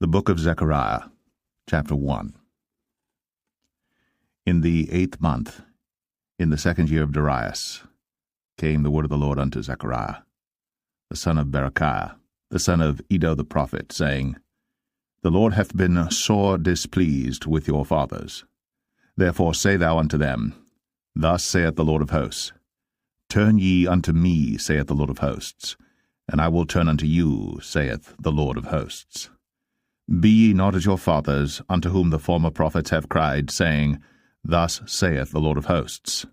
The Book of Zechariah, chapter 1. In the 8th month, in the 2nd year of Darius, came the word of the Lord unto Zechariah, the son of Berechiah, the son of Iddo the prophet, saying, The Lord hath been sore displeased with your fathers. Therefore say thou unto them, Thus saith the Lord of hosts, Turn ye unto me, saith the Lord of hosts, and I will turn unto you, saith the Lord of hosts. Be ye not as your fathers, unto whom the former prophets have cried, saying, Thus saith the Lord of hosts.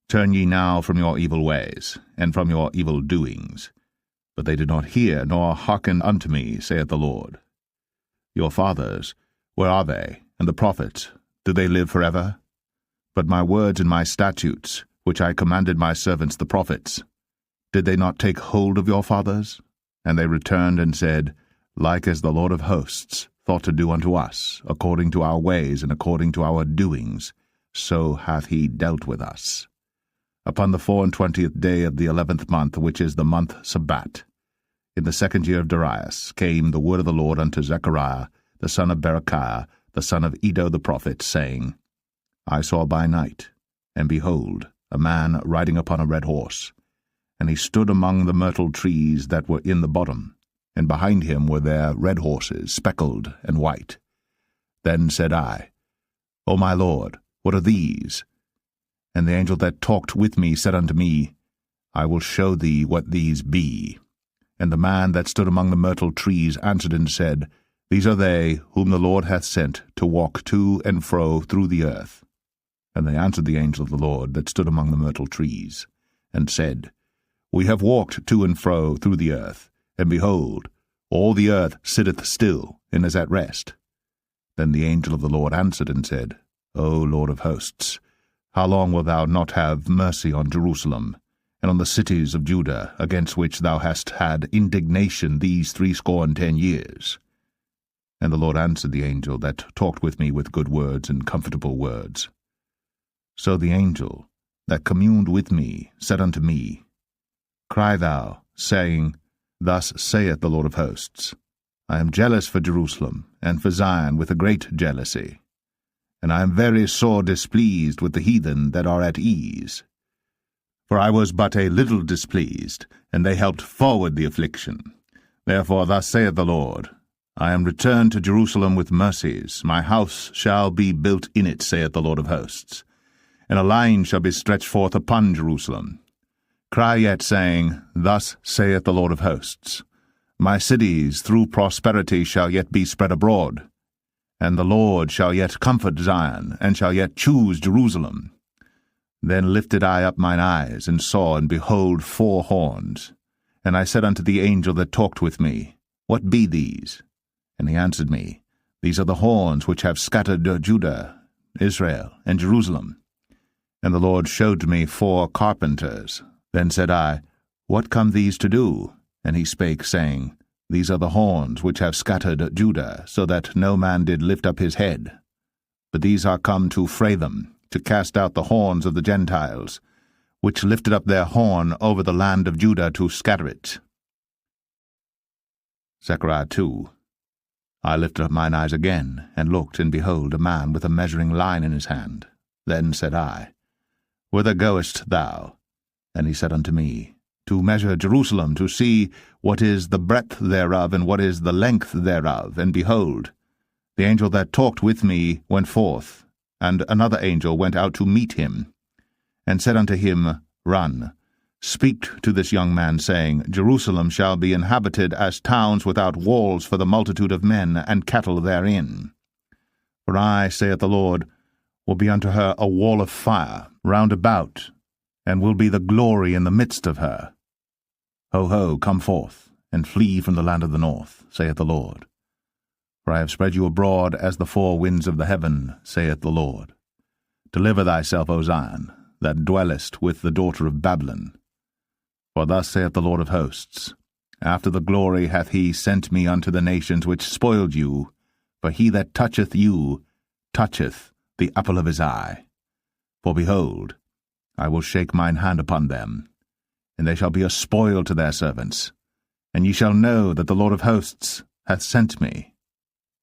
Turn ye now from your evil ways, and from your evil doings. But they did not hear, nor hearken unto me, saith the Lord. Your fathers, where are they? And the prophets, do they live forever? But my words and my statutes, which I commanded my servants the prophets, did they not take hold of your fathers? And they returned and said, Like as the Lord of hosts thought to do unto us, according to our ways and according to our doings, so hath he dealt with us. Upon the 24th day of the 11th month, which is the month Sabbat, in the 2nd year of Darius, came the word of the Lord unto Zechariah, the son of Berechiah, the son of Iddo the prophet, saying, I saw by night, and behold, a man riding upon a red horse, and he stood among the myrtle trees that were in the bottom, and behind him were there red horses, speckled and white. Then said I, O my Lord, what are these? And the angel that talked with me said unto me, I will show thee what these be. And the man that stood among the myrtle trees answered and said, These are they whom the Lord hath sent to walk to and fro through the earth. And they answered the angel of the Lord that stood among the myrtle trees, and said, We have walked to and fro through the earth, and behold, all the earth sitteth still, and is at rest. Then the angel of the Lord answered and said, O Lord of hosts, how long wilt thou not have mercy on Jerusalem, and on the cities of Judah, against which thou hast had indignation these 60 years? And the Lord answered the angel that talked with me with good words and comfortable words. So the angel that communed with me said unto me, Cry thou, saying, Thus saith the Lord of hosts, I am jealous for Jerusalem, and for Zion with a great jealousy. And I am very sore displeased with the heathen that are at ease. For I was but a little displeased, and they helped forward the affliction. Therefore thus saith the Lord, I am returned to Jerusalem with mercies, my house shall be built in it, saith the Lord of hosts. And a line shall be stretched forth upon Jerusalem. Cry yet, saying, Thus saith the Lord of hosts, My cities through prosperity shall yet be spread abroad, and the Lord shall yet comfort Zion, and shall yet choose Jerusalem. Then lifted I up mine eyes, and saw, and behold 4 horns. And I said unto the angel that talked with me, What be these? And he answered me, These are the horns which have scattered Judah, Israel, and Jerusalem. And the Lord showed me 4 carpenters. Then said I, What come these to do? And he spake, saying, These are the horns which have scattered Judah, so that no man did lift up his head. But these are come to fray them, to cast out the horns of the Gentiles, which lifted up their horn over the land of Judah to scatter it. Zechariah 2. I lifted up mine eyes again, and looked, and behold, a man with a measuring line in his hand. Then said I, Whither goest thou? And he said unto me, To measure Jerusalem, to see what is the breadth thereof, and what is the length thereof. And behold, the angel that talked with me went forth, and another angel went out to meet him, and said unto him, Run, speak to this young man, saying, Jerusalem shall be inhabited as towns without walls for the multitude of men and cattle therein. For I, saith the Lord, will be unto her a wall of fire round about, and will be the glory in the midst of her. Ho, ho, come forth, and flee from the land of the north, saith the Lord. For I have spread you abroad as the 4 winds of the heaven, saith the Lord. Deliver thyself, O Zion, that dwellest with the daughter of Babylon. For thus saith the Lord of hosts, After the glory hath he sent me unto the nations which spoiled you, for he that toucheth you toucheth the apple of his eye. For behold, I will shake mine hand upon them, and they shall be a spoil to their servants. And ye shall know that the Lord of hosts hath sent me.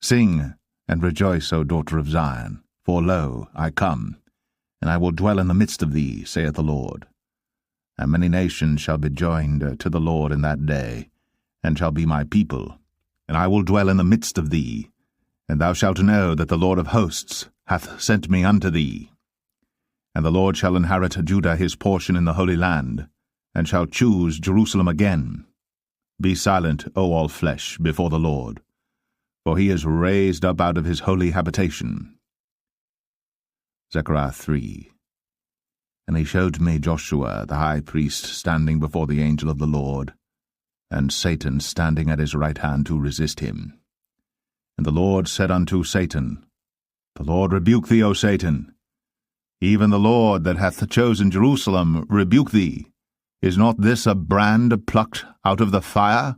Sing and rejoice, O daughter of Zion, for lo, I come, and I will dwell in the midst of thee, saith the Lord. And many nations shall be joined to the Lord in that day, and shall be my people, and I will dwell in the midst of thee, and thou shalt know that the Lord of hosts hath sent me unto thee. And the Lord shall inherit Judah his portion in the Holy Land, and shall choose Jerusalem again. Be silent, O all flesh, before the Lord, for he is raised up out of his holy habitation. Zechariah 3. And he showed me Joshua the high priest standing before the angel of the Lord, and Satan standing at his right hand to resist him. And the Lord said unto Satan, The Lord rebuke thee, O Satan. Even the Lord that hath chosen Jerusalem rebuke thee. Is not this a brand plucked out of the fire?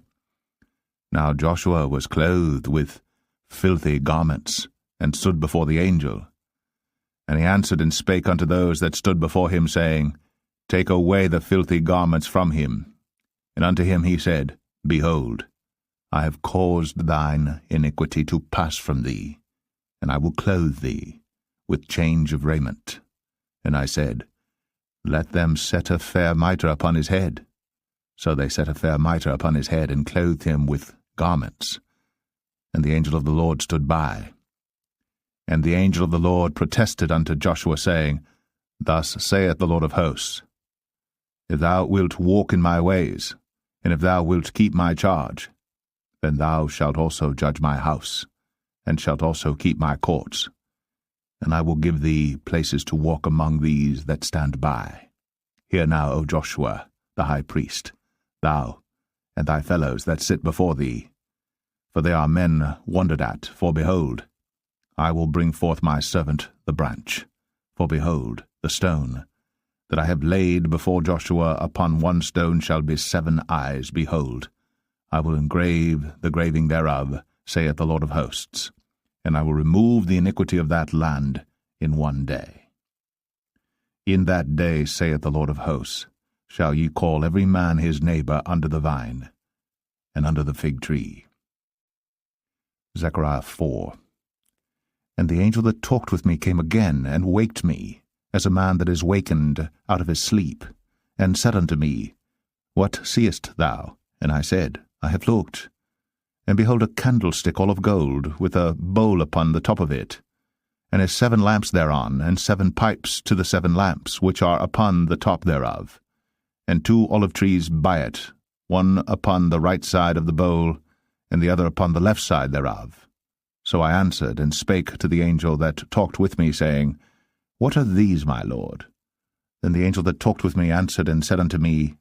Now Joshua was clothed with filthy garments, and stood before the angel. And he answered and spake unto those that stood before him, saying, Take away the filthy garments from him. And unto him he said, Behold, I have caused thine iniquity to pass from thee, and I will clothe thee with change of raiment. And I said, Let them set a fair mitre upon his head. So they set a fair mitre upon his head, and clothed him with garments. And the angel of the Lord stood by. And the angel of the Lord protested unto Joshua, saying, Thus saith the Lord of hosts, If thou wilt walk in my ways, and if thou wilt keep my charge, then thou shalt also judge my house, and shalt also keep my courts. And I will give thee places to walk among these that stand by. Hear now, O Joshua, the high priest, thou, and thy fellows that sit before thee. For they are men wondered at, for behold, I will bring forth my servant the branch. For behold, the stone that I have laid before Joshua, upon one stone shall be 7 eyes. Behold, I will engrave the graving thereof, saith the Lord of hosts, and I will remove the iniquity of that land in one day. In that day, saith the Lord of hosts, shall ye call every man his neighbor under the vine, and under the fig tree. Zechariah 4. And the angel that talked with me came again, and waked me, as a man that is wakened out of his sleep, and said unto me, What seest thou? And I said, I have looked, and behold a candlestick all of gold, with a bowl upon the top of it, and his 7 lamps thereon, and 7 pipes to the 7 lamps, which are upon the top thereof, and 2 olive trees by it, one upon the right side of the bowl, and the other upon the left side thereof. So I answered and spake to the angel that talked with me, saying, What are these, my lord? Then the angel that talked with me answered and said unto me,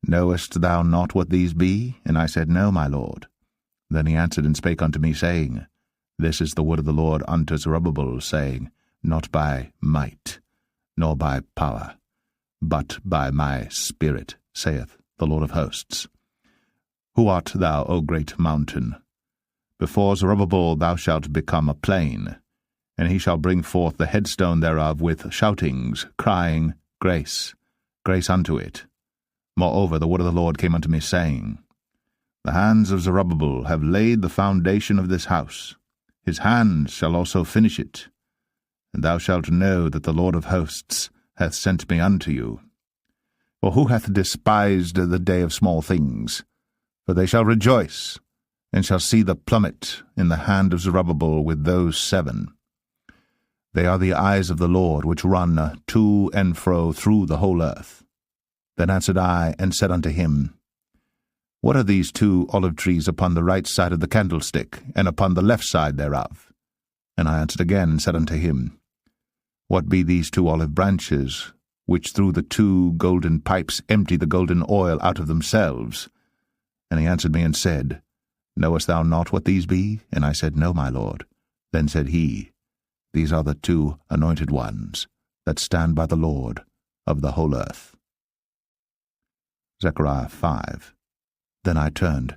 Knowest thou not what these be? And I said, No, my lord. Then he answered and spake unto me, saying, This is the word of the Lord unto Zerubbabel, saying, Not by might, nor by power, but by my Spirit, saith the Lord of hosts. Who art thou, O great mountain? Before Zerubbabel thou shalt become a plain, and he shall bring forth the headstone thereof with shoutings, crying, Grace, grace unto it. Moreover, the word of the Lord came unto me, saying, The hands of Zerubbabel have laid the foundation of this house. His hands shall also finish it. And thou shalt know that the Lord of hosts hath sent me unto you. For who hath despised the day of small things? For they shall rejoice, and shall see the plummet in the hand of Zerubbabel with those 7. They are the eyes of the Lord, which run to and fro through the whole earth. Then answered I, and said unto him, What are these 2 olive trees upon the right side of the candlestick, and upon the left side thereof? And I answered again, and said unto him, What be these 2 olive branches, which through the 2 golden pipes empty the golden oil out of themselves? And he answered me and said, Knowest thou not what these be? And I said, No, my lord. Then said he, These are the 2 anointed ones that stand by the Lord of the whole earth. Zechariah 5. Then I turned,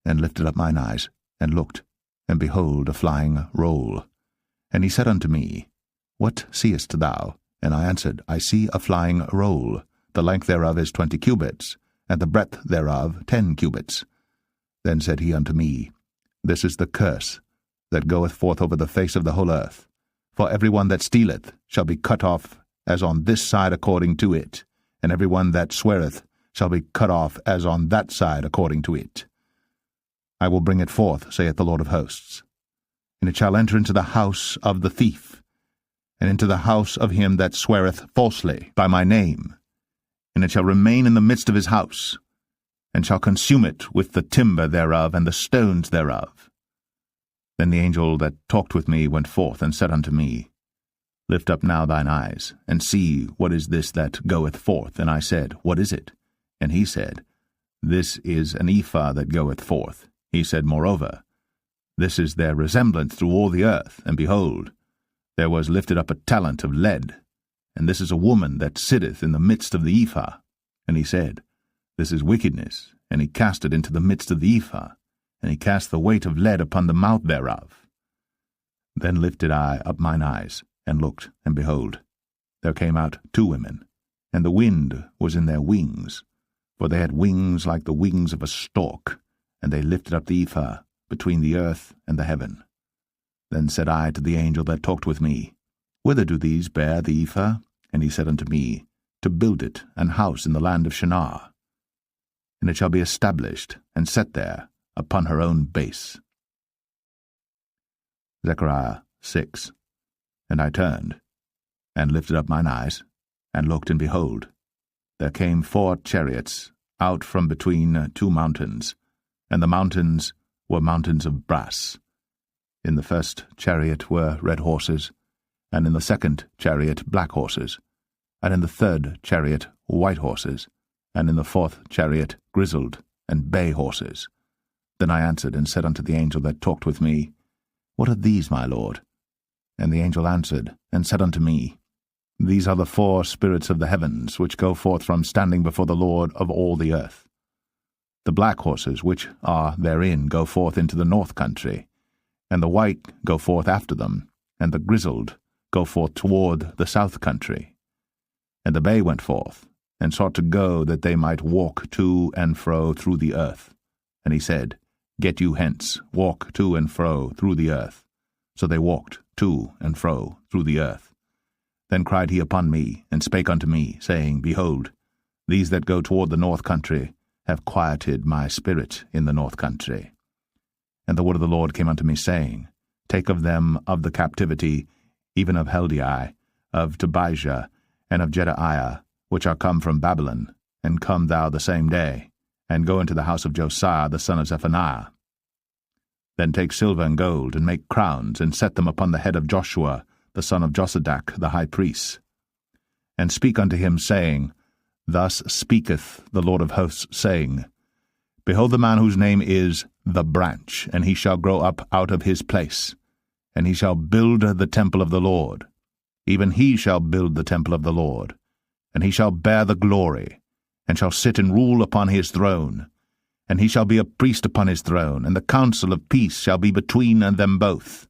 and lifted up mine eyes, and looked, and behold a flying roll. And he said unto me, What seest thou? And I answered, I see a flying roll. The length thereof is 20 cubits, and the breadth thereof 10 cubits. Then said he unto me, This is the curse that goeth forth over the face of the whole earth. For every one that stealeth shall be cut off as on this side according to it, and every one that sweareth shall be cut off as on that side according to it. I will bring it forth, saith the Lord of hosts. And it shall enter into the house of the thief, and into the house of him that sweareth falsely by my name, and it shall remain in the midst of his house, and shall consume it with the timber thereof and the stones thereof. Then the angel that talked with me went forth and said unto me, Lift up now thine eyes, and see what is this that goeth forth. And I said, What is it? And he said, This is an ephah that goeth forth. He said, Moreover, this is their resemblance through all the earth, and behold, there was lifted up a talent of lead, and this is a woman that sitteth in the midst of the ephah. And he said, This is wickedness, and he cast it into the midst of the ephah, and he cast the weight of lead upon the mouth thereof. Then lifted I up mine eyes, and looked, and behold, there came out 2 women, and the wind was in their wings, for they had wings like the wings of a stork, and they lifted up the ephah between the earth and the heaven. Then said I to the angel that talked with me, Whither do these bear the ephah? And he said unto me, To build it an house in the land of Shinar. And it shall be established and set there upon her own base. Zechariah 6. And I turned, and lifted up mine eyes, and looked, and behold, there came 4 chariots out from between 2 mountains, and the mountains were mountains of brass. In the first chariot were red horses, and in the second chariot black horses, and in the third chariot white horses, and in the fourth chariot grizzled and bay horses. Then I answered and said unto the angel that talked with me, What are these, my lord? And the angel answered and said unto me, These are the 4 spirits of the heavens, which go forth from standing before the Lord of all the earth. The black horses which are therein go forth into the north country, and the white go forth after them, and the grizzled go forth toward the south country. And the bay went forth, and sought to go that they might walk to and fro through the earth. And he said, Get you hence, walk to and fro through the earth. So they walked to and fro through the earth. Then cried he upon me, and spake unto me, saying, Behold, these that go toward the north country have quieted my spirit in the north country. And the word of the Lord came unto me, saying, Take of them of the captivity, even of Heldai, of Tobijah, and of Jedaiah, which are come from Babylon, and come thou the same day, and go into the house of Josiah the son of Zephaniah. Then take silver and gold, and make crowns, and set them upon the head of Joshua the son of Josadak the high priest. And speak unto him, saying, Thus speaketh the Lord of hosts, saying, Behold, the man whose name is the branch, and he shall grow up out of his place, and he shall build the temple of the Lord. Even he shall build the temple of the Lord, and he shall bear the glory, and shall sit and rule upon his throne, and he shall be a priest upon his throne, and the counsel of peace shall be between them both.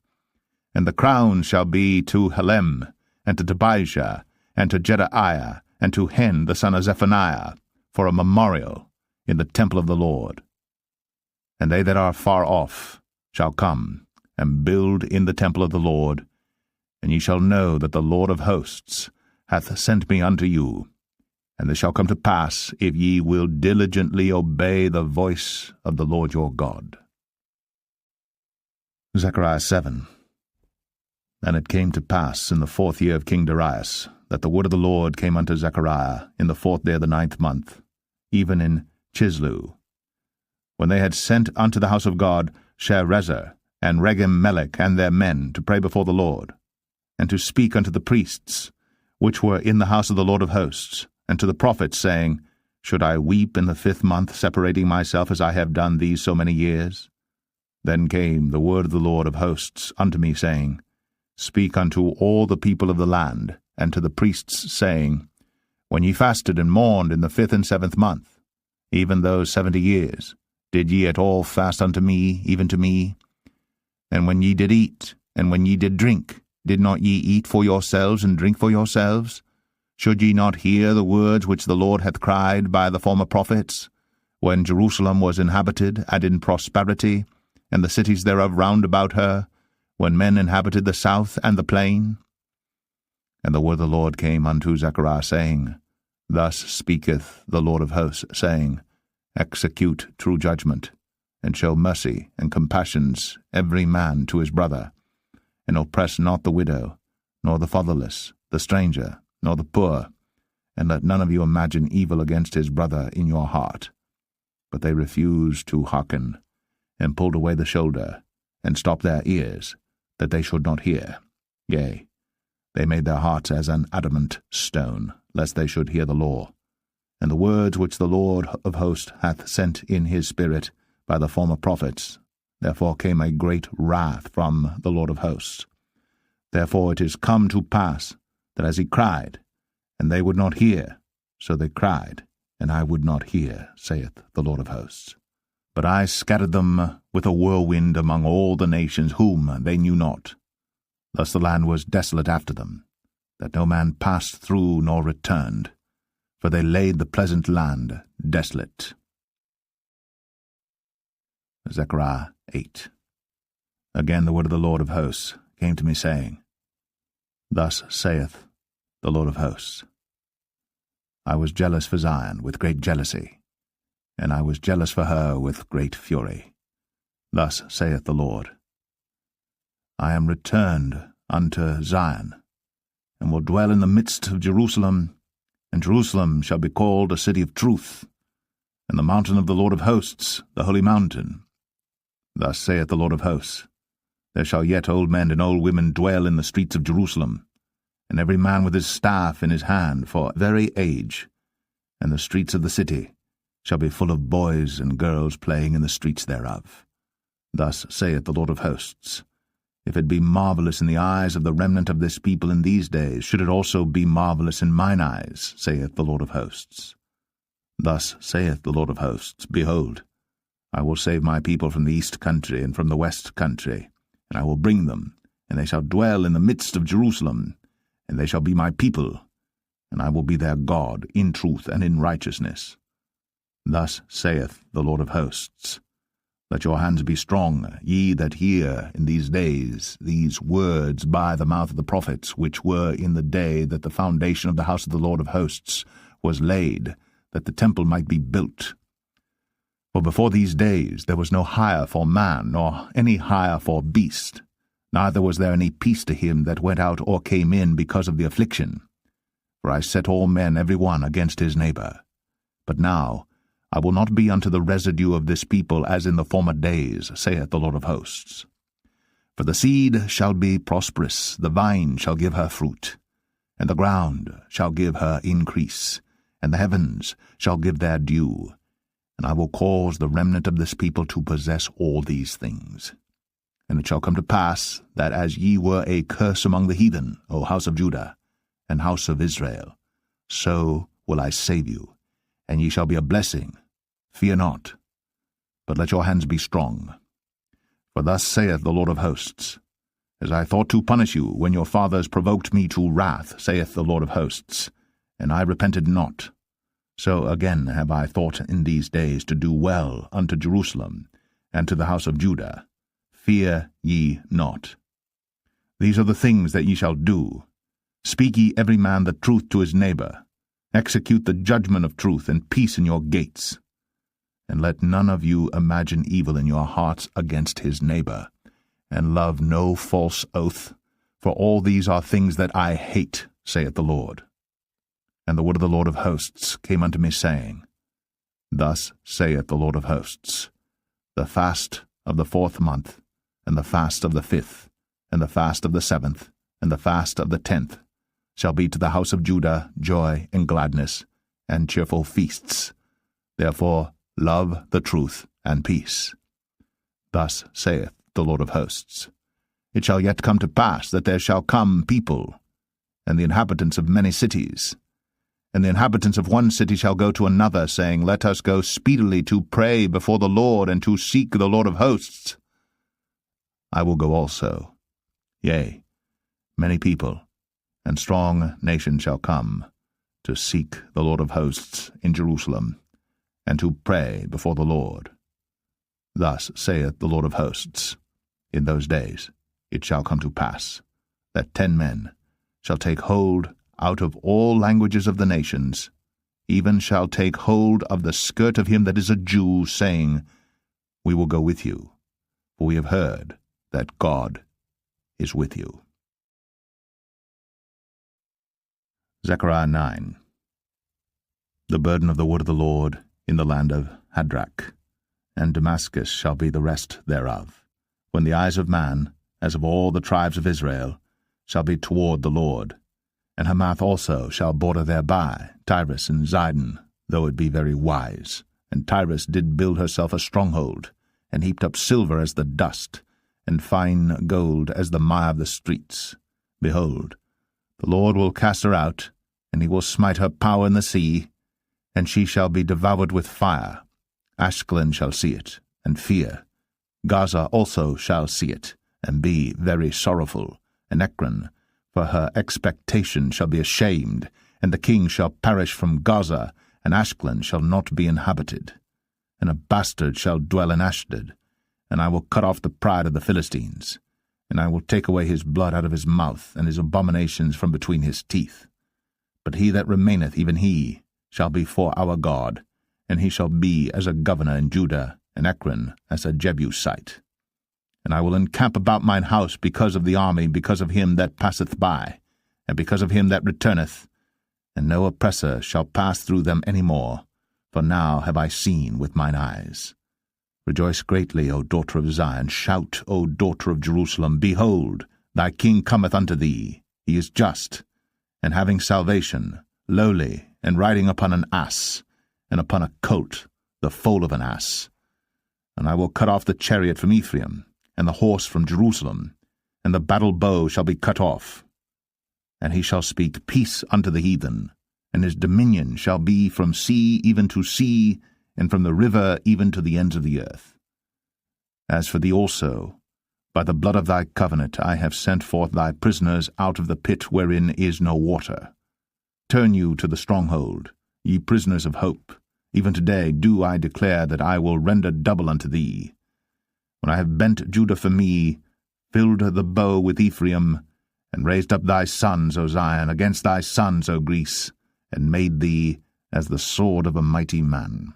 And the crown shall be to Helem, and to Tobijah, and to Jedaiah, and to Hen the son of Zephaniah, for a memorial in the temple of the Lord. And they that are far off shall come, and build in the temple of the Lord, and ye shall know that the Lord of hosts hath sent me unto you. And this shall come to pass, if ye will diligently obey the voice of the Lord your God. Zechariah 7. And it came to pass in the 4th year of King Darius, that the word of the Lord came unto Zechariah in the 4th day of the 9th month, even in Chislu, when they had sent unto the house of God Sherezer and Regem-melech and their men to pray before the Lord, and to speak unto the priests, which were in the house of the Lord of hosts, and to the prophets, saying, Should I weep in the 5th month, separating myself as I have done these so many years? Then came the word of the Lord of hosts unto me, saying, Speak unto all the people of the land, and to the priests, saying, When ye fasted and mourned in the 5th and 7th month, even those 70 years, did ye at all fast unto me, even to me? And when ye did eat, and when ye did drink, did not ye eat for yourselves and drink for yourselves? Should ye not hear the words which the Lord hath cried by the former prophets, when Jerusalem was inhabited and in prosperity, and the cities thereof round about her, when men inhabited the south and the plain? And the word of the Lord came unto Zechariah, saying, Thus speaketh the Lord of hosts, saying, Execute true judgment, and show mercy and compassions every man to his brother, and oppress not the widow, nor the fatherless, the stranger, nor the poor, and let none of you imagine evil against his brother in your heart. But they refused to hearken, and pulled away the shoulder, and stopped their ears, that they should not hear. Yea, they made their hearts as an adamant stone, lest they should hear the law, and the words which the Lord of hosts hath sent in his spirit by the former prophets. Therefore came a great wrath from the Lord of hosts. Therefore it is come to pass, that as he cried, and they would not hear, so they cried, and I would not hear, saith the Lord of hosts. But I scattered them with a whirlwind among all the nations whom they knew not. Thus the land was desolate after them, that no man passed through nor returned, for they laid the pleasant land desolate. Zechariah 8. Again the word of the Lord of hosts came to me, saying, Thus saith the Lord of hosts, I was jealous for Zion with great jealousy, and I was jealous for her with great fury. Thus saith the Lord, I am returned unto Zion, and will dwell in the midst of Jerusalem, and Jerusalem shall be called a city of truth, and the mountain of the Lord of hosts, the holy mountain. Thus saith the Lord of hosts, There shall yet old men and old women dwell in the streets of Jerusalem, and every man with his staff in his hand for very age, and the streets of the city shall be full of boys and girls playing in the streets thereof. Thus saith the Lord of hosts, If it be marvelous in the eyes of the remnant of this people in these days, should it also be marvelous in mine eyes, saith the Lord of hosts. Thus saith the Lord of hosts, Behold, I will save my people from the east country and from the west country, and I will bring them, and they shall dwell in the midst of Jerusalem, and they shall be my people, and I will be their God in truth and in righteousness. Thus saith the Lord of hosts, Let your hands be strong, ye that hear in these days these words by the mouth of the prophets, which were in the day that the foundation of the house of the Lord of hosts was laid, that the temple might be built. For before these days there was no hire for man, nor any hire for beast, neither was there any peace to him that went out or came in because of the affliction. For I set all men every one against his neighbor. But now I will not be unto the residue of this people as in the former days, saith the Lord of hosts. For the seed shall be prosperous, the vine shall give her fruit, and the ground shall give her increase, and the heavens shall give their dew, and I will cause the remnant of this people to possess all these things. And it shall come to pass, that as ye were a curse among the heathen, O house of Judah, and house of Israel, so will I save you, and ye shall be a blessing. Fear not, but let your hands be strong. For thus saith the Lord of hosts, As I thought to punish you when your fathers provoked me to wrath, saith the Lord of hosts, and I repented not, so again have I thought in these days to do well unto Jerusalem, and to the house of Judah. Fear ye not. These are the things that ye shall do. Speak ye every man the truth to his neighbor. Execute the judgment of truth and peace in your gates. And let none of you imagine evil in your hearts against his neighbor, and love no false oath, for all these are things that I hate, saith the Lord. And the word of the Lord of hosts came unto me, saying, Thus saith the Lord of hosts, The fast of the 4th month, and the fast of the 5th, and the fast of the 7th, and the fast of the 10th, shall be to the house of Judah joy and gladness, and cheerful feasts. Therefore love the truth and peace. Thus saith the Lord of hosts, It shall yet come to pass that there shall come people, and the inhabitants of many cities, and the inhabitants of one city shall go to another, saying, Let us go speedily to pray before the Lord, and to seek the Lord of hosts. I will go also. Yea, many people and strong nations shall come to seek the Lord of hosts in Jerusalem, and to pray before the Lord. Thus saith the Lord of hosts, in those days, it shall come to pass, that 10 men shall take hold out of all languages of the nations, even shall take hold of the skirt of him that is a Jew, saying, We will go with you, for we have heard that God is with you. Zechariah 9. The burden of the word of the Lord in the land of Hadrach, and Damascus shall be the rest thereof, when the eyes of man, as of all the tribes of Israel, shall be toward the Lord, and Hamath also shall border thereby, Tyrus and Zidon, though it be very wise. And Tyrus did build herself a stronghold, and heaped up silver as the dust, and fine gold as the mire of the streets. Behold, the Lord will cast her out, and he will smite her power in the sea, and she shall be devoured with fire. Ashkelon shall see it, and fear. Gaza also shall see it, and be very sorrowful. And Ekron, for her expectation, shall be ashamed, and the king shall perish from Gaza, and Ashkelon shall not be inhabited. And a bastard shall dwell in Ashdod, and I will cut off the pride of the Philistines, and I will take away his blood out of his mouth, and his abominations from between his teeth. But he that remaineth, even he, shall be for our God, and he shall be as a governor in Judah, and Ekron as a Jebusite. And I will encamp about mine house because of the army, because of him that passeth by, and because of him that returneth, and no oppressor shall pass through them any more, for now have I seen with mine eyes. Rejoice greatly, O daughter of Zion, shout, O daughter of Jerusalem, behold, thy king cometh unto thee, he is just, and having salvation, lowly, and riding upon an ass, and upon a colt, the foal of an ass. And I will cut off the chariot from Ephraim, and the horse from Jerusalem, and the battle bow shall be cut off. And he shall speak peace unto the heathen, and his dominion shall be from sea even to sea, and from the river even to the ends of the earth. As for thee also, by the blood of thy covenant I have sent forth thy prisoners out of the pit wherein is no water. Turn you to the stronghold, ye prisoners of hope. Even today do I declare that I will render double unto thee. When I have bent Judah for me, filled the bow with Ephraim, and raised up thy sons, O Zion, against thy sons, O Greece, and made thee as the sword of a mighty man.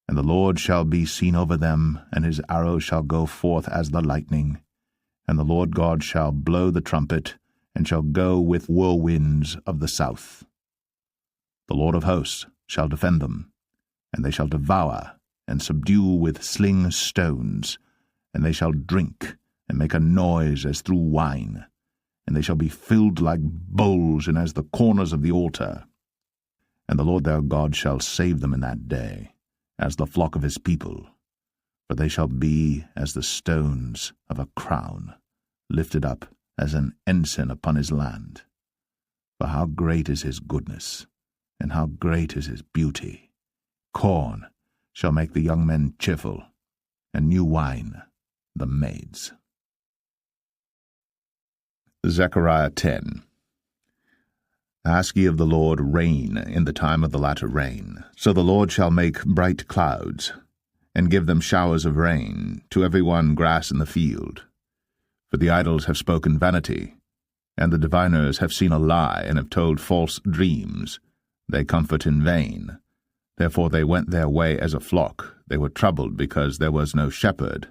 And the Lord shall be seen over them, and his arrow shall go forth as the lightning. And the Lord God shall blow the trumpet, and shall go with whirlwinds of the south. The Lord of hosts shall defend them, and they shall devour and subdue with sling stones, and they shall drink and make a noise as through wine, and they shall be filled like bowls and as the corners of the altar. And the Lord their God shall save them in that day, as the flock of his people, for they shall be as the stones of a crown, lifted up as an ensign upon his land. For how great is his goodness, and how great is his beauty! Corn shall make the young men cheerful, and new wine the maids. Zechariah 10. Ask ye of the Lord rain in the time of the latter rain. So the Lord shall make bright clouds, and give them showers of rain, to every one grass in the field. For the idols have spoken vanity, and the diviners have seen a lie, and have told false dreams. They comfort in vain. Therefore they went their way as a flock. They were troubled because there was no shepherd.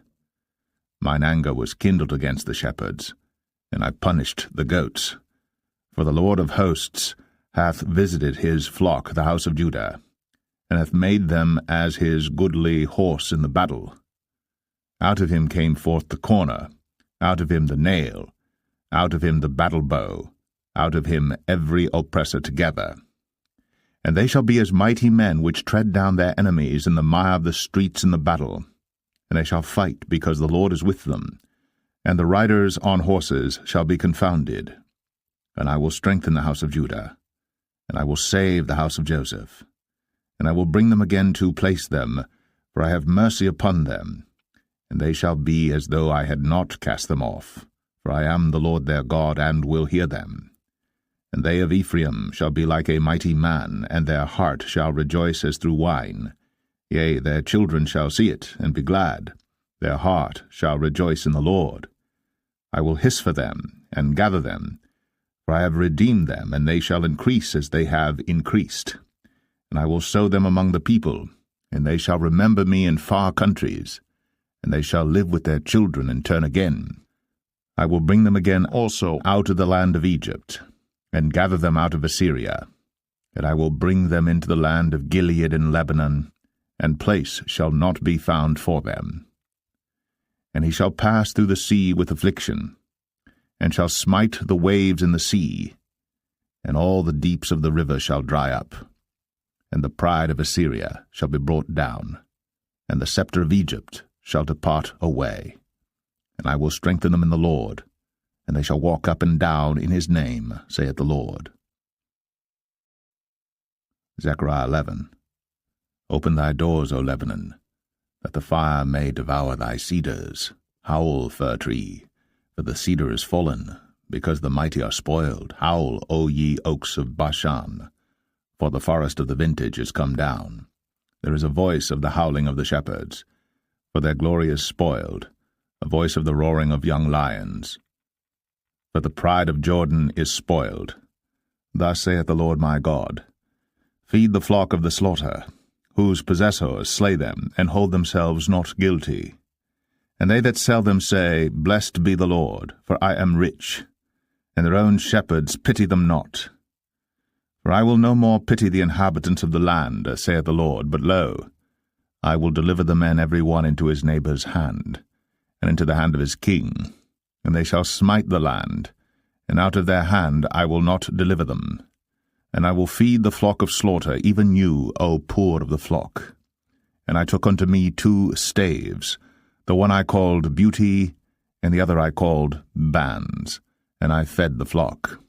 Mine anger was kindled against the shepherds, and I punished the goats. For the Lord of hosts hath visited his flock, the house of Judah, and hath made them as his goodly horse in the battle. Out of him came forth the corner, out of him the nail, out of him the battle bow, out of him every oppressor together. And they shall be as mighty men which tread down their enemies in the mire of the streets in the battle. And they shall fight, because the Lord is with them, and the riders on horses shall be confounded. And I will strengthen the house of Judah, and I will save the house of Joseph, and I will bring them again to place them, for I have mercy upon them, and they shall be as though I had not cast them off, for I am the Lord their God, and will hear them. And they of Ephraim shall be like a mighty man, and their heart shall rejoice as through wine. Yea, their children shall see it, and be glad. Their heart shall rejoice in the Lord. I will hiss for them, and gather them, for I have redeemed them, and they shall increase as they have increased. And I will sow them among the people, and they shall remember me in far countries, and they shall live with their children and turn again. I will bring them again also out of the land of Egypt, and gather them out of Assyria, and I will bring them into the land of Gilead and Lebanon, and place shall not be found for them. And he shall pass through the sea with affliction, and shall smite the waves in the sea, and all the deeps of the river shall dry up. And the pride of Assyria shall be brought down, and the scepter of Egypt shall depart away. And I will strengthen them in the Lord, and they shall walk up and down in his name, saith the Lord. Zechariah 11. Open thy doors, O Lebanon, that the fire may devour thy cedars. Howl, fir tree, for the cedar is fallen, because the mighty are spoiled. Howl, O ye oaks of Bashan, for the forest of the vintage is come down. There is a voice of the howling of the shepherds, for their glory is spoiled, a voice of the roaring of young lions. For the pride of Jordan is spoiled. Thus saith the Lord my God, Feed the flock of the slaughter, whose possessors slay them, and hold themselves not guilty. And they that sell them say, Blessed be the Lord, for I am rich, and their own shepherds pity them not. For I will no more pity the inhabitants of the land, saith the Lord, but lo, I will deliver the men every one into his neighbour's hand, and into the hand of his king, and they shall smite the land, and out of their hand I will not deliver them. And I will feed the flock of slaughter, even you, O poor of the flock. And I took unto me 2 staves, the one I called Beauty, and the other I called Bands, and I fed the flock.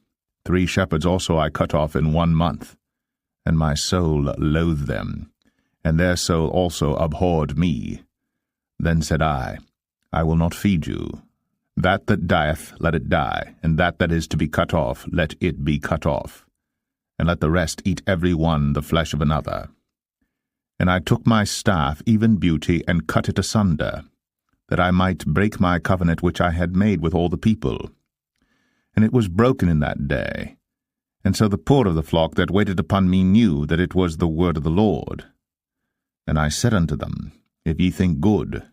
3 shepherds also I cut off in 1 month, and my soul loathed them, and their soul also abhorred me. Then said I will not feed you. That dieth, let it die, and that is to be cut off, let it be cut off. And let the rest eat every one the flesh of another. And I took my staff, even Beauty, and cut it asunder, that I might break my covenant which I had made with all the people. And it was broken in that day. And so the poor of the flock that waited upon me knew that it was the word of the Lord. And I said unto them, If ye think good,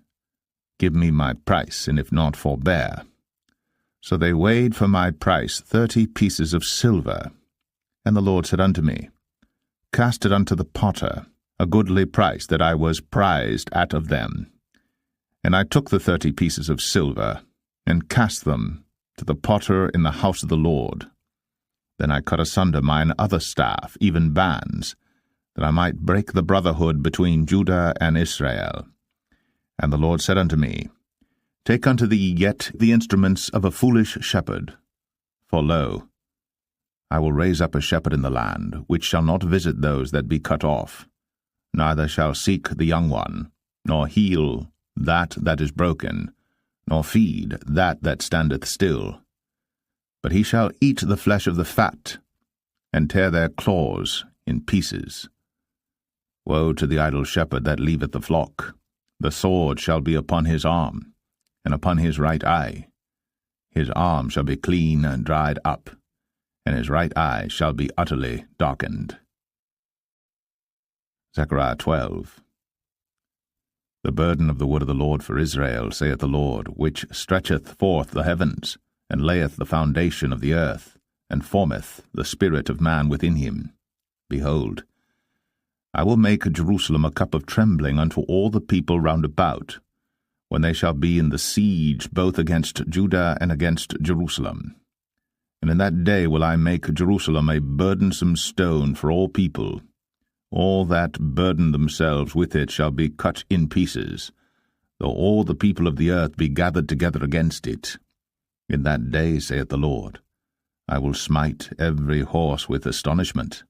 give me my price, and if not, forbear. So they weighed for my price 30 pieces of silver. And the Lord said unto me, Cast it unto the potter, a goodly price that I was prized at of them. And I took the 30 pieces of silver, and cast them to the potter in the house of the Lord. Then I cut asunder mine other staff, even Bands, that I might break the brotherhood between Judah and Israel. And the Lord said unto me, Take unto thee yet the instruments of a foolish shepherd. For lo, I will raise up a shepherd in the land, which shall not visit those that be cut off, neither shall seek the young one, nor heal that is broken, nor feed that standeth still. But he shall eat the flesh of the fat, and tear their claws in pieces. Woe to the idle shepherd that leaveth the flock! The sword shall be upon his arm, and upon his right eye. His arm shall be clean and dried up, and his right eye shall be utterly darkened. Zechariah 12. The burden of the word of the Lord for Israel, saith the Lord, which stretcheth forth the heavens, and layeth the foundation of the earth, and formeth the spirit of man within him. Behold, I will make Jerusalem a cup of trembling unto all the people round about, when they shall be in the siege both against Judah and against Jerusalem. And in that day will I make Jerusalem a burdensome stone for all people. All that burden themselves with it shall be cut in pieces, though all the people of the earth be gathered together against it. In that day, saith the Lord, I will smite every horse with astonishment,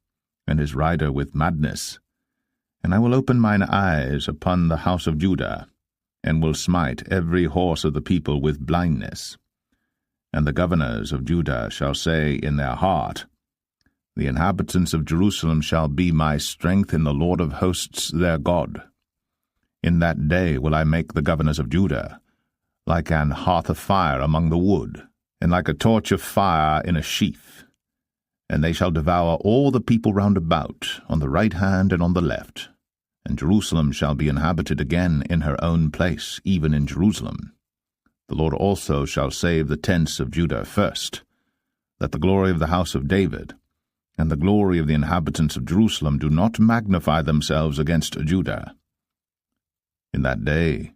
and his rider with madness. And I will open mine eyes upon the house of Judah, and will smite every horse of the people with blindness. And the governors of Judah shall say in their heart, The inhabitants of Jerusalem shall be my strength in the Lord of hosts their God. In that day will I make the governors of Judah like an hearth of fire among the wood, and like a torch of fire in a sheath. And they shall devour all the people round about, on the right hand and on the left. And Jerusalem shall be inhabited again in her own place, even in Jerusalem. The Lord also shall save the tents of Judah first, that the glory of the house of David and the glory of the inhabitants of Jerusalem do not magnify themselves against Judah. In that day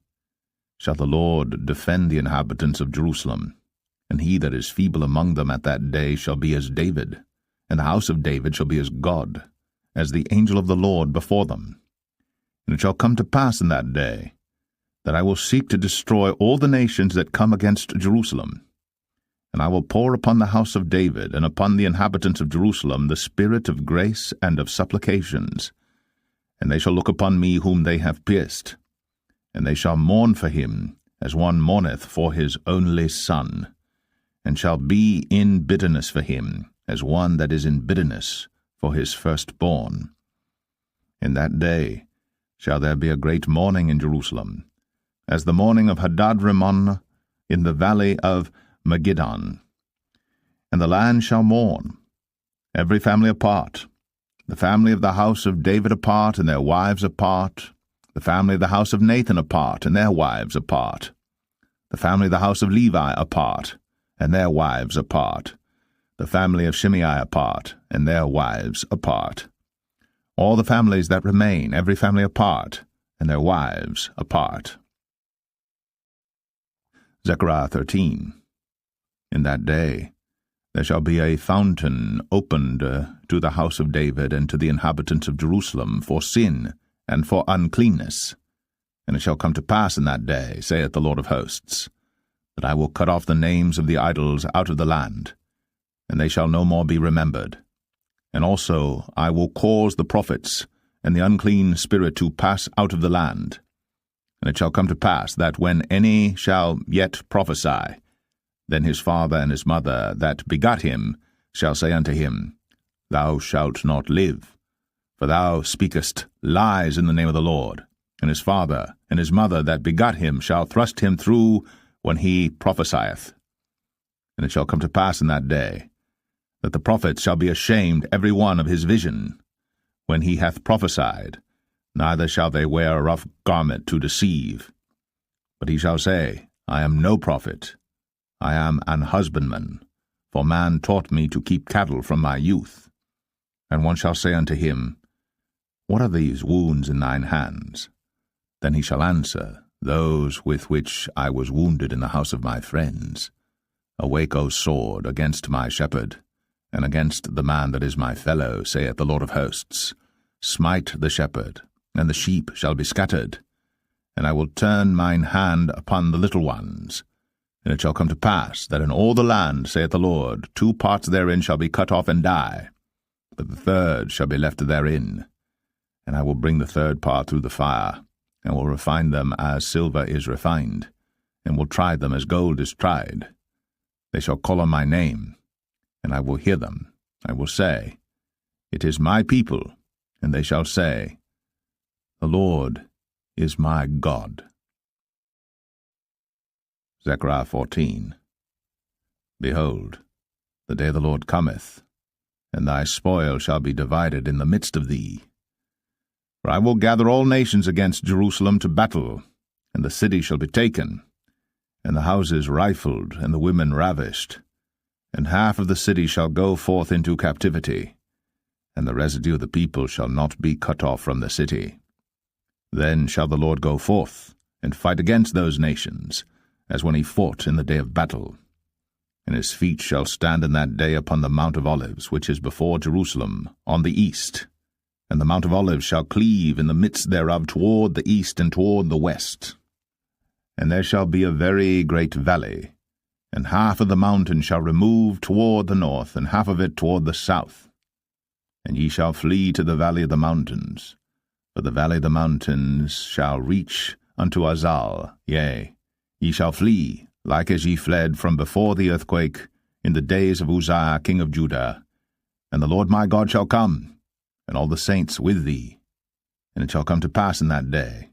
shall the Lord defend the inhabitants of Jerusalem, and he that is feeble among them at that day shall be as David, and the house of David shall be as God, as the angel of the Lord before them. And it shall come to pass in that day that I will seek to destroy all the nations that come against Jerusalem. And I will pour upon the house of David and upon the inhabitants of Jerusalem the spirit of grace and of supplications. And they shall look upon me whom they have pierced, and they shall mourn for him as one mourneth for his only son, and shall be in bitterness for him as one that is in bitterness for his firstborn. In that day shall there be a great mourning in Jerusalem, as the mourning of Hadad-rimmon in the valley of Megiddon. And the land shall mourn, every family apart, the family of the house of David apart, and their wives apart, the family of the house of Nathan apart, and their wives apart, the family of the house of Levi apart, and their wives apart, the family of Shimei apart, and their wives apart. All the families that remain, every family apart, and their wives apart. Zechariah 13. In that day there shall be a fountain opened to the house of David and to the inhabitants of Jerusalem for sin and for uncleanness. And it shall come to pass in that day, saith the Lord of hosts, that I will cut off the names of the idols out of the land, and they shall no more be remembered. And also I will cause the prophets and the unclean spirit to pass out of the land. And it shall come to pass that when any shall yet prophesy, then his father and his mother that begot him shall say unto him, Thou shalt not live, for thou speakest lies in the name of the Lord. And his father and his mother that begot him shall thrust him through when he prophesieth. And it shall come to pass in that day that the prophets shall be ashamed every one of his vision, when he hath prophesied, neither shall they wear a rough garment to deceive. But he shall say, I am no prophet, I am an husbandman, for man taught me to keep cattle from my youth. And one shall say unto him, What are these wounds in thine hands? Then he shall answer, Those with which I was wounded in the house of my friends. Awake, O sword, against my shepherd, and against the man that is my fellow, saith the Lord of hosts. Smite the shepherd, and the sheep shall be scattered. And I will turn mine hand upon the little ones. And it shall come to pass that in all the land, saith the Lord, 2 parts therein shall be cut off and die, but the third shall be left therein. And I will bring the third part through the fire, and will refine them as silver is refined, and will try them as gold is tried. They shall call on my name, and I will hear them. I will say, It is my people, and they shall say, The Lord is my God. Zechariah 14. Behold, the day of the Lord cometh, and thy spoil shall be divided in the midst of thee. For I will gather all nations against Jerusalem to battle, and the city shall be taken, and the houses rifled, and the women ravished, and half of the city shall go forth into captivity, and the residue of the people shall not be cut off from the city. Then shall the Lord go forth, and fight against those nations, as when he fought in the day of battle. And his feet shall stand in that day upon the Mount of Olives, which is before Jerusalem, on the east. And the Mount of Olives shall cleave in the midst thereof toward the east and toward the west. And there shall be a very great valley, and half of the mountain shall remove toward the north, and half of it toward the south. And ye shall flee to the valley of the mountains, for the valley of the mountains shall reach unto Azal, yea, ye shall flee, like as ye fled from before the earthquake in the days of Uzziah king of Judah. And the Lord my God shall come, and all the saints with thee. And it shall come to pass in that day,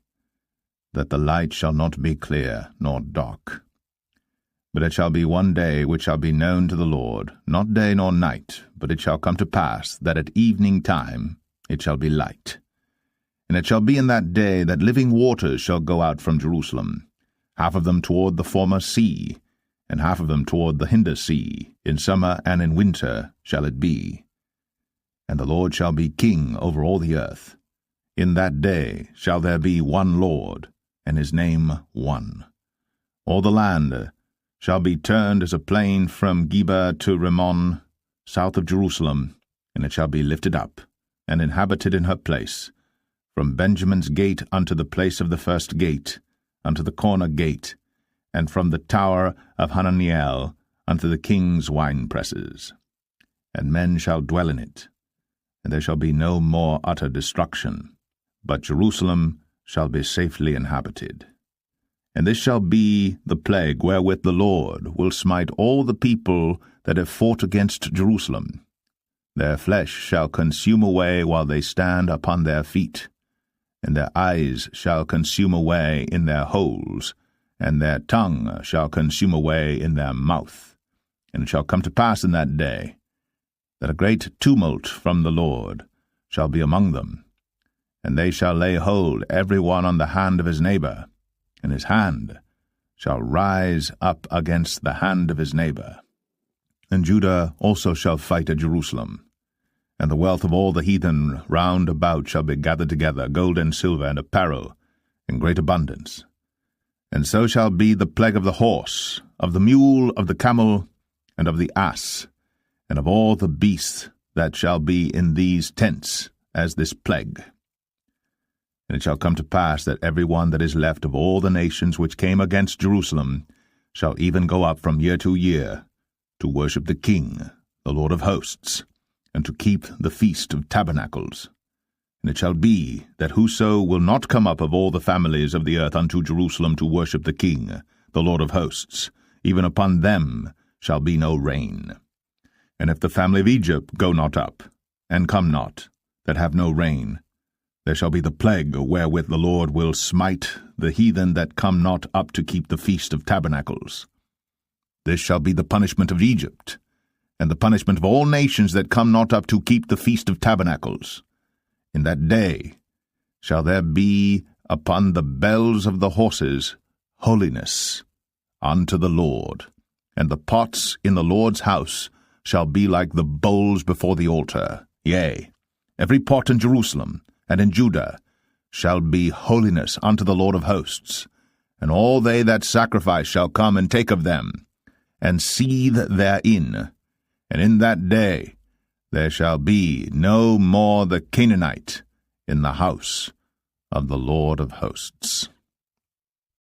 that the light shall not be clear nor dark, But it shall be one day which shall be known to the Lord, not day nor night, but it shall come to pass that at evening time it shall be light. And it shall be in that day that living waters shall go out from Jerusalem, half of them toward the former sea, and half of them toward the hinder sea. In summer and in winter shall it be. And the Lord shall be king over all the earth. In that day shall there be one Lord, and his name one. All the land shall be turned as a plain from Geba to Rimmon, south of Jerusalem, and it shall be lifted up, and inhabited in her place, from Benjamin's gate unto the place of the first gate, unto the corner gate, and from the tower of Hananiel unto the king's winepresses. And men shall dwell in it, and there shall be no more utter destruction, but Jerusalem shall be safely inhabited. And this shall be the plague wherewith the Lord will smite all the people that have fought against Jerusalem. Their flesh shall consume away while they stand upon their feet, and their eyes shall consume away in their holes, and their tongue shall consume away in their mouth. And it shall come to pass in that day that a great tumult from the Lord shall be among them, and they shall lay hold every one on the hand of his neighbor, and his hand shall rise up against the hand of his neighbor. And Judah also shall fight at Jerusalem, and the wealth of all the heathen round about shall be gathered together, gold and silver and apparel, in great abundance. And so shall be the plague of the horse, of the mule, of the camel, and of the ass, and of all the beasts that shall be in these tents, as this plague. And it shall come to pass that every one that is left of all the nations which came against Jerusalem shall even go up from year to year to worship the King, the Lord of hosts, and to keep the feast of tabernacles. And it shall be that whoso will not come up of all the families of the earth unto Jerusalem to worship the King, the Lord of hosts, even upon them shall be no rain. And if the family of Egypt go not up, and come not, that have no rain, there shall be the plague wherewith the Lord will smite the heathen that come not up to keep the feast of tabernacles. This shall be the punishment of Egypt, and the punishment of all nations that come not up to keep the feast of tabernacles. In that day shall there be upon the bells of the horses holiness unto the Lord, and the pots in the Lord's house shall be like the bowls before the altar. Yea, every pot in Jerusalem and in Judah shall be holiness unto the Lord of hosts, and all they that sacrifice shall come and take of them, and seethe therein. And in that day there shall be no more the Canaanite in the house of the Lord of hosts.